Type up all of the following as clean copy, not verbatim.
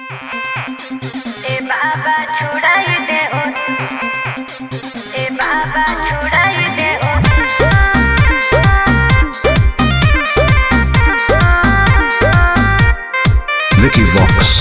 ए बाबा छुड़ाई दे ओ, ए बाबा छुड़ाई दे ओ। Vicky Vox.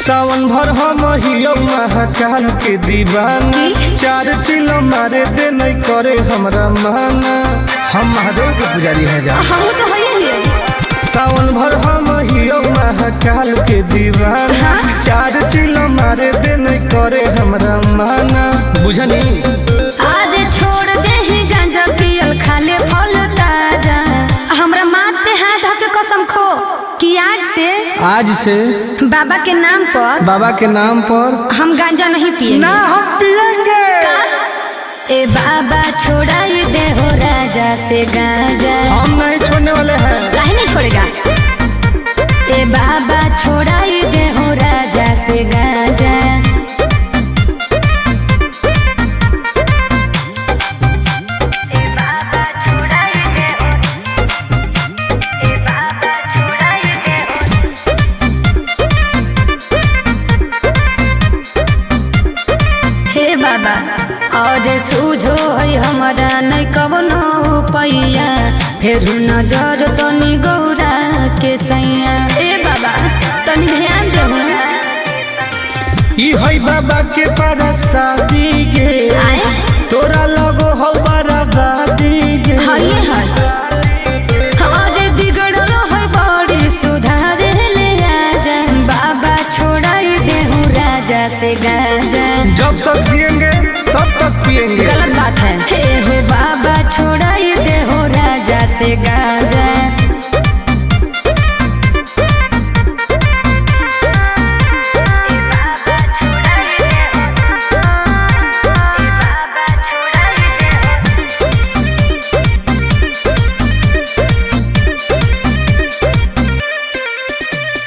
सावन भर हम हियो महाकाल के दीवाना, चार चिलो मारे दे नहीं करे हमरा माना। हम महादेव के पुजारी हैं जा। हम तो होइए सावन भर हम हियो महाकाल के दीवाना, चार चिलो मारे दे नहीं करे हमरा माना। बुझनी आज छोड़ दे ही गांजा पियल, खाले फल ताजा। हमरा माथ पे हाथ धके कसम खो कि आज से बाबा के नाम पर हम गांजा नहीं पिएंगे। ना हम पिएंगे। ए बाबा छोड़ाई दे हो राजा से गांजा। हम नहीं छोड़ने वाले हैं। काहे नहीं छोड़ेगा? ए बाबा छोड़ाई दे हो राजा से गांजा। ए बाबा छोड़ाई दे हो, ए बाबा छोड़ाई दे हो। हे बाबा और सूझो है हमारा नहीं कवनो पैया, फिर नजर तनी गौरा के सैया। ए बाबा तनी ध्यान दो। ई है बाबा के परसादी गे, तोरा लगो हो बराबादी गे। हाय हाय अरे बिगड़लो है बड़ी, सुधारे ले आजा। बाबा छोड़ाई दे हूँ राजा से गाजा। जब तक जिएंगे तब तक पिएंगे। गलत बात है। हे हो बाबा छोड़ाई दे हो राजा से गाजा।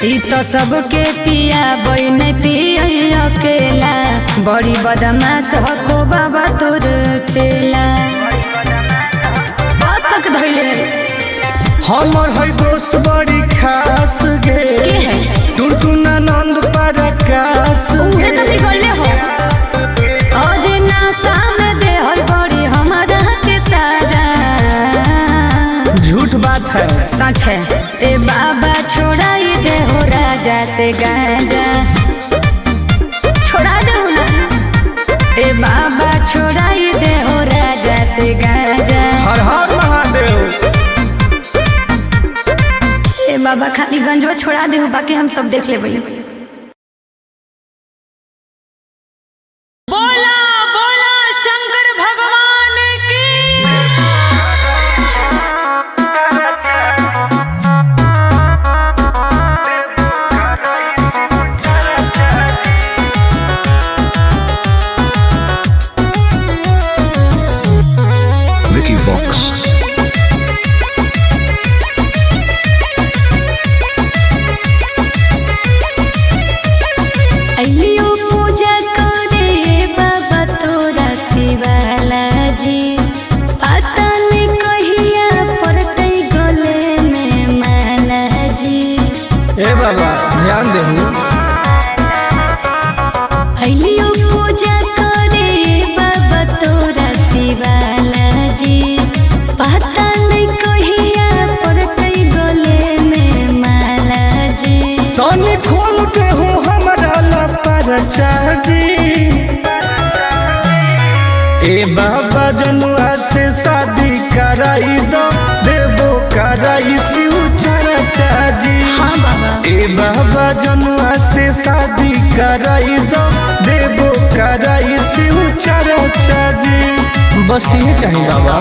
ई तो सबके पिया बई नहीं पिय अकेला, बड़ी बदमाश हो बाबा तोर चेला। बात तक धइले हमर है दोस्त बड़ी खास गे, के है टुनटुना नंद प्रकाश उहे तो बिगड़ले हो। और नासा में दे है बड़ी हमारा के साजा। झूठ बात है। सच है। ए बाबा छोड़ाई दे हो राजा से गांजा। छोड़ा दे ना। ए बाबा छोड़ाई दे हो राजा से गांजा। हर हर महादेव। ए बाबा खाली गंजवा छोड़ा दे हो, बाकी हम सब देख ले भैया। बोला बोला शंकर भगवान की। Vicky Vox. अइलियो पूजा करे बाबा तोरा शिवाला जी। पता नहीं कहिया पड़तै गले में माला जी। ए बाबा ध्यान देहु। अइलियो पूजा करे बाबा तोरा शिवाला जी। पता नहीं कहिया पड़तै गले में माला जी। तनी खोल के हो हमरा लपरचा जी। ए बाबा जनुआ से शादी कराई दो, देवो कराई शिव चर्चा जी। हाँ बाबा ए बाबा जनुआ से शादी कराई दो, देवो कराई शिव चर्चा जी। बस ये चाहिए बाबा।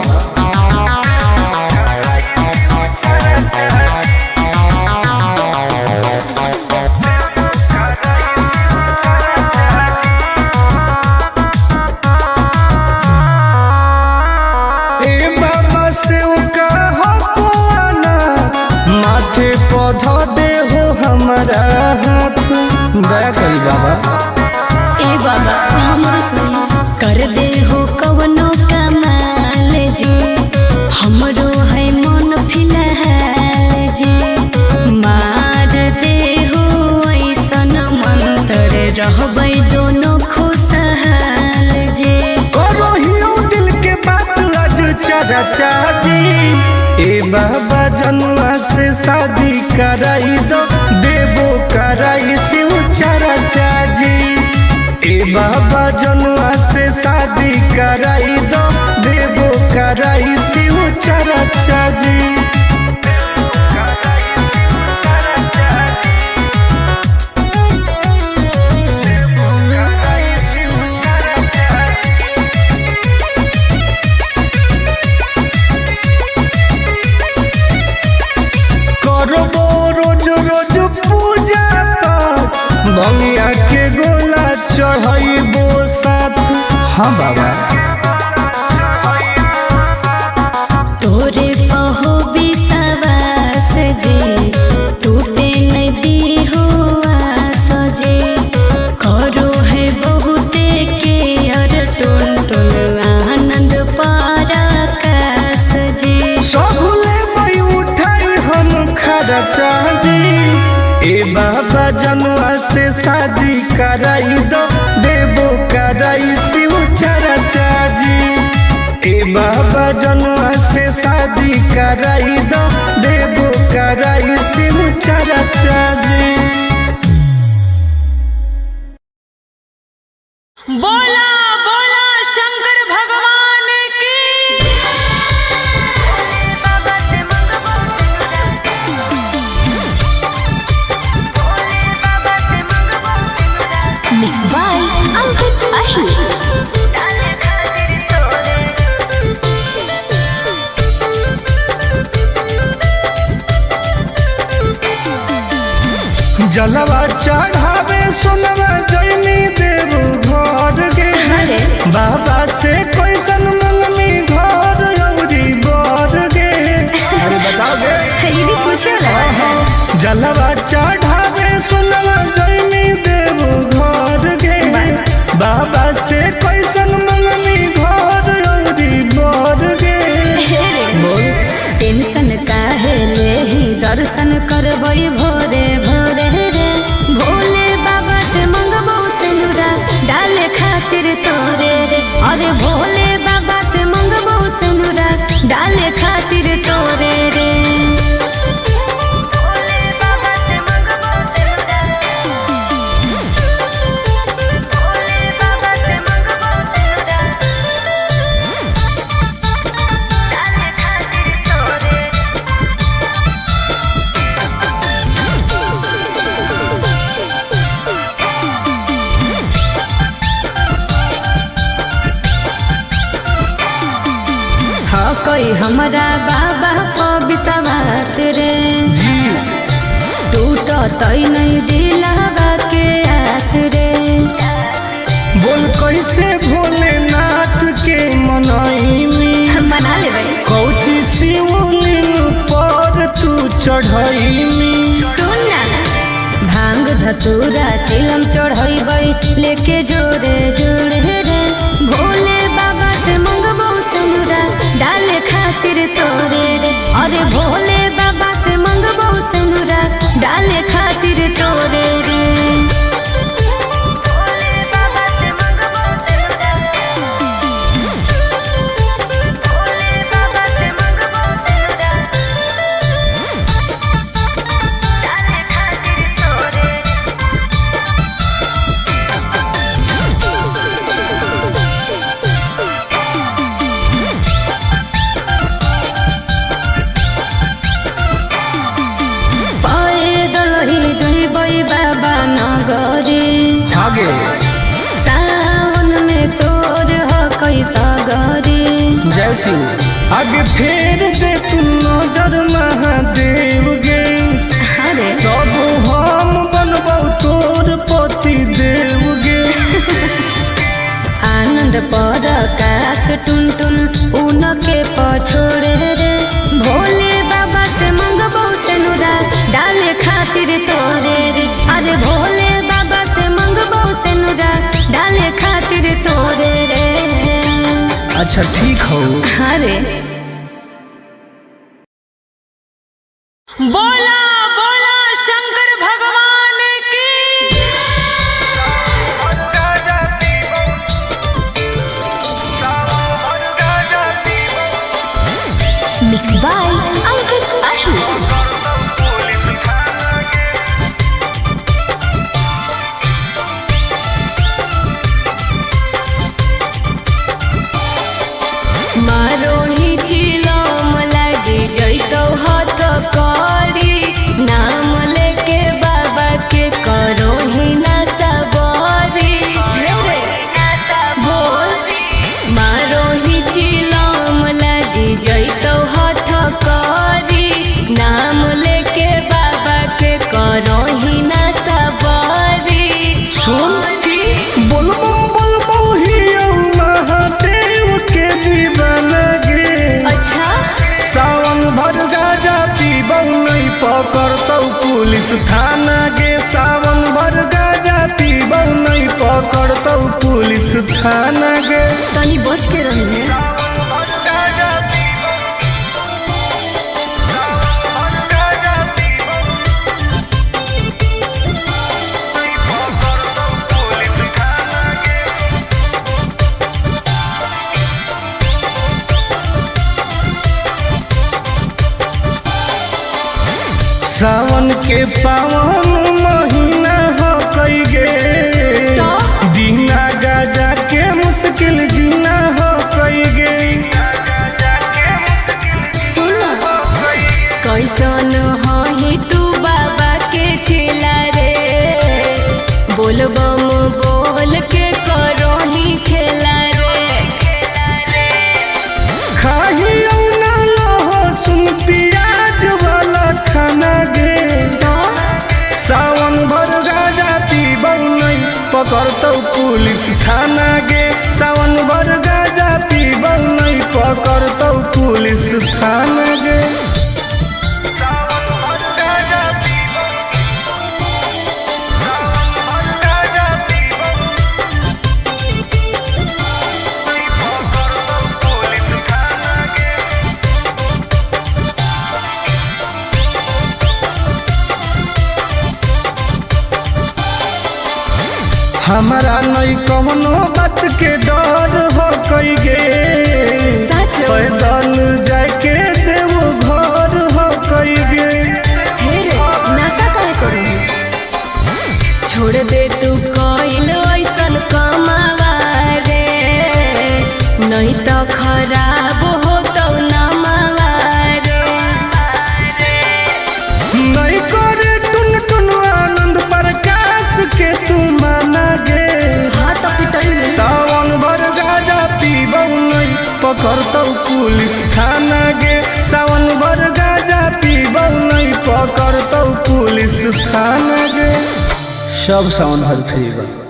माथे पौधा दे हो हमारा हाथ, दया करी बाबा। ए बाबा हमरो सुन कर दे हो कवनो कमाल जी। हमरो है चरचा जी। ए बाबा जनुआ से शादी कराई दो, देवो कराई शिव चरचा जी। ए बाबा जनुआ से शादी कराई दो, देवो कराई शिव चरचा जी। भंगिया के गोला चढ़ाइबो साथ। हाँ बाबा तोरे पहो विश्वास जे टूटे नदी हुआ सजे। करो है बहुते के अर टुन टुन आनंद पराकाश जे। सबले मई उठाई हम खर्चा जी। ए बाबा जनुआ से शादी कराई दो, देवो कराई शिव चरचा जी। ए बाबा जनुआ से शादी कराई दो, देवो कराई शिव चरचा जी। बोला बोला शंकर भगवान की। Mixed by Ankit Ahi. जलवा चढ़ावे सोनवा जैनी देव घर गे। बाबा से कैसन मंगनी घर औरी बर गे। अरे बताओ गे। ये भी पूछो ना। जलवा चढ़ावे सोनवा जैनी देव घर गे। बाबा से कैसन मंगनी घर औरी बर गे। टेंशन काहे लेही दर्शन करबई भोरे भोरे रे। भोले बाबा से मंगबो सिनुरा डाले खातिर तोरे रे। अरे भोले बाबा से मंगबो सिनुरा डाले खातिर तोरे रे। कोई हमरा बाबा को विश्वास रे जी। टूटत नहीं दिलवा के आस रे। बोल कैसे भोलेनाथ के मनाई मना ले भाई। कौची शिवलिंग पर तू चढ़ाई। सुन ना भांग धतूरा चिलम चढ़ाई लेके जोरे जोरे रे। भोले बाबा से मंगबो सिनुरा डाले खातिर तोरे रे। अरे भोले बाबा से मंगबो सिनुरा डाले खातिर तोरे रे। बाबा नगरे आगे सावन में सोर हो कोई सागरे। जय शिव। आगे फेर दे तू नजर महादेव गे। अरे तब हम बनबो तोर पति देव गे। आनंद पर आकाश टुन टुन उनके पछोड़े रे। भोले बाबा से मंगबो सिनुरा डाले खातिर तोरे रे। अरे भोले बाबा से मंगबो सिनुरा डाले खातिर तोरे रे। अच्छा ठीक हो। अरे बोला बोला शंकर भगवान की। पुलिस थाना गे सावन भर गाजा पीबो नहीं पकड़तौ पुलिस थाना गे। तनी बच के रही है। सावन के पावन महीना हो कई गे दीना गाजा के मुश्किल जीना हो कई गे। कैसन हो ही तू बाबा के चेला रे, बोल बम बोल के करो ही खेला रे। खाही ना लो सुन पियाज वाला खाना गे सावन भर गाजा पीबो नहीं पकड़तौ पुलिस थाना गे। सावन भर गाजा पीबो नहीं पकड़तौ पुलिस थाना गे। हमारा नहीं कौनो बात के डर हो कई गे पैदल जाके देव घर हो कई गे। नशा काहे करू छोड़ दे तू कइल ऐसन कमावा रे, नहीं तो खराब हो तो नमावा रे। नहीं करे टुन टुन आनंद प्रकाश के तू माना गे। सावन भर गाजा पीबो नहीं पकड़तौ पुलिस थाना गे। सावन भर गाजा पीबो नहीं पकड़तौ पुलिस थाना गे। सब सावन भर फ्री बा।